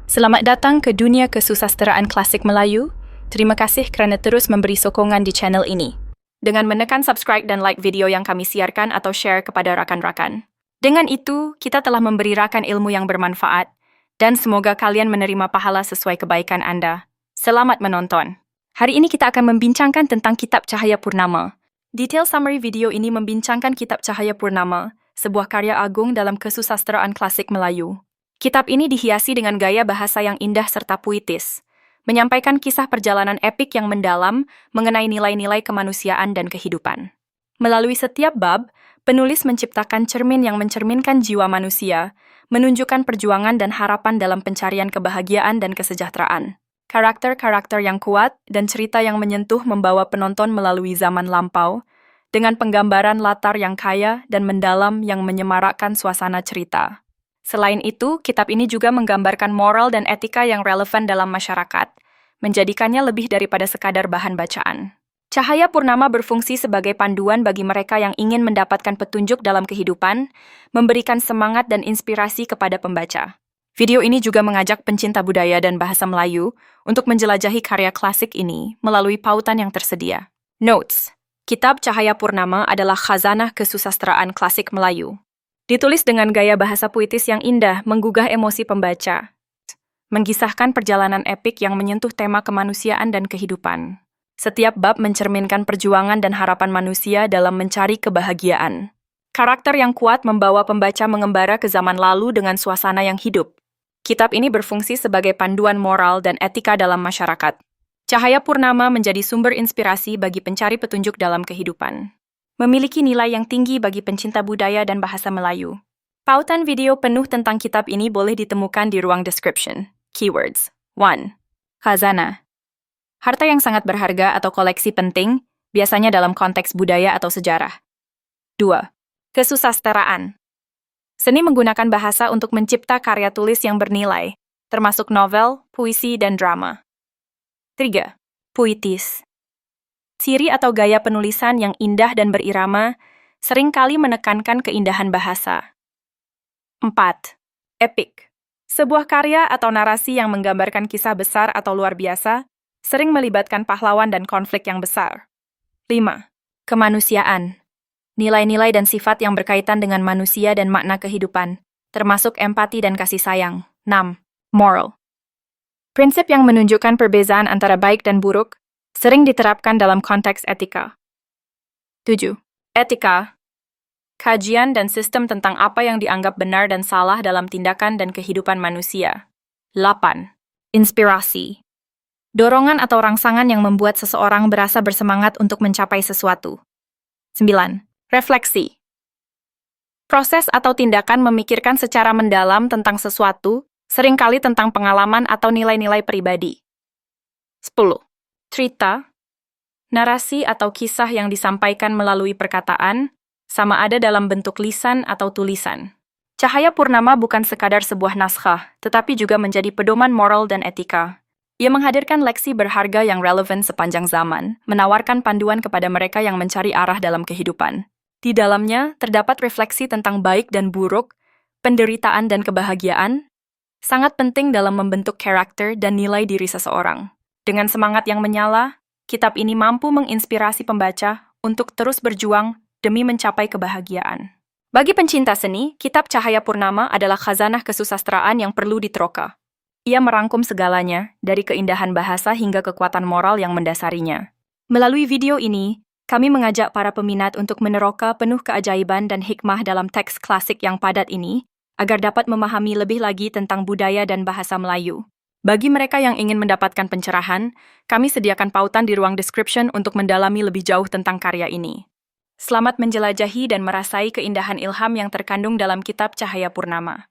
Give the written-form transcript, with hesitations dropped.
Selamat datang ke dunia kesusasteraan klasik Melayu. Terima kasih kerana terus memberi sokongan di channel ini. Dengan menekan subscribe dan like video yang kami siarkan atau share kepada rakan-rakan. Dengan itu, kita telah memberi rakan ilmu yang bermanfaat dan semoga kalian menerima pahala sesuai kebaikan anda. Selamat menonton. Hari ini kita akan membincangkan tentang Kitab Cahaya Purnama. Detail summary video ini membincangkan Kitab Cahaya Purnama, sebuah karya agung dalam kesusasteraan klasik Melayu. Kitab ini dihiasi dengan gaya bahasa yang indah serta puitis, menyampaikan kisah perjalanan epik yang mendalam mengenai nilai-nilai kemanusiaan dan kehidupan. Melalui setiap bab, penulis menciptakan cermin yang mencerminkan jiwa manusia, menunjukkan perjuangan dan harapan dalam pencarian kebahagiaan dan kesejahteraan. Karakter-karakter yang kuat dan cerita yang menyentuh membawa penonton melalui zaman lampau, dengan penggambaran latar yang kaya dan mendalam yang menyemarakkan suasana cerita. Selain itu, kitab ini juga menggambarkan moral dan etika yang relevan dalam masyarakat, menjadikannya lebih daripada sekadar bahan bacaan. Cahaya Purnama berfungsi sebagai panduan bagi mereka yang ingin mendapatkan petunjuk dalam kehidupan, memberikan semangat dan inspirasi kepada pembaca. Video ini juga mengajak pencinta budaya dan bahasa Melayu untuk menjelajahi karya klasik ini melalui pautan yang tersedia. Notes: Kitab Cahaya Purnama adalah khazanah kesusasteraan klasik Melayu. Ditulis dengan gaya bahasa puitis yang indah, menggugah emosi pembaca. Mengisahkan perjalanan epik yang menyentuh tema kemanusiaan dan kehidupan. Setiap bab mencerminkan perjuangan dan harapan manusia dalam mencari kebahagiaan. Karakter yang kuat membawa pembaca mengembara ke zaman lalu dengan suasana yang hidup. Kitab ini berfungsi sebagai panduan moral dan etika dalam masyarakat. Cahaya Purnama menjadi sumber inspirasi bagi pencari petunjuk dalam kehidupan. Memiliki nilai yang tinggi bagi pencinta budaya dan bahasa Melayu. Pautan video penuh tentang kitab ini boleh ditemukan di ruang description. Keywords: 1. Khazanah. Harta yang sangat berharga atau koleksi penting, biasanya dalam konteks budaya atau sejarah. 2. Kesusasteraan. Seni menggunakan bahasa untuk mencipta karya tulis yang bernilai, termasuk novel, puisi, dan drama. 3. Puitis. Ciri atau gaya penulisan yang indah dan berirama seringkali menekankan keindahan bahasa. 4. Epik. Sebuah karya atau narasi yang menggambarkan kisah besar atau luar biasa, sering melibatkan pahlawan dan konflik yang besar. 5. Kemanusiaan. Nilai-nilai dan sifat yang berkaitan dengan manusia dan makna kehidupan, termasuk empati dan kasih sayang. 6. Moral. Prinsip yang menunjukkan perbedaan antara baik dan buruk, sering diterapkan dalam konteks etika. 7. Etika. Kajian dan sistem tentang apa yang dianggap benar dan salah dalam tindakan dan kehidupan manusia. 8. Inspirasi. Dorongan atau rangsangan yang membuat seseorang berasa bersemangat untuk mencapai sesuatu. 9. Refleksi. Proses atau tindakan memikirkan secara mendalam tentang sesuatu, seringkali tentang pengalaman atau nilai-nilai pribadi. 10. Cerita, narasi atau kisah yang disampaikan melalui perkataan, sama ada dalam bentuk lisan atau tulisan. Cahaya Purnama bukan sekadar sebuah naskah, tetapi juga menjadi pedoman moral dan etika. Ia menghadirkan leksi berharga yang relevan sepanjang zaman, menawarkan panduan kepada mereka yang mencari arah dalam kehidupan. Di dalamnya, terdapat refleksi tentang baik dan buruk, penderitaan dan kebahagiaan, sangat penting dalam membentuk karakter dan nilai diri seseorang. Dengan semangat yang menyala, kitab ini mampu menginspirasi pembaca untuk terus berjuang demi mencapai kebahagiaan. Bagi pencinta seni, Kitab Cahaya Purnama adalah khazanah kesusasteraan yang perlu diteroka. Ia merangkum segalanya, dari keindahan bahasa hingga kekuatan moral yang mendasarinya. Melalui video ini, kami mengajak para peminat untuk meneroka penuh keajaiban dan hikmah dalam teks klasik yang padat ini, agar dapat memahami lebih lagi tentang budaya dan bahasa Melayu. Bagi mereka yang ingin mendapatkan pencerahan, kami sediakan pautan di ruang description untuk mendalami lebih jauh tentang karya ini. Selamat menjelajahi dan merasai keindahan ilham yang terkandung dalam Kitab Cahaya Purnama.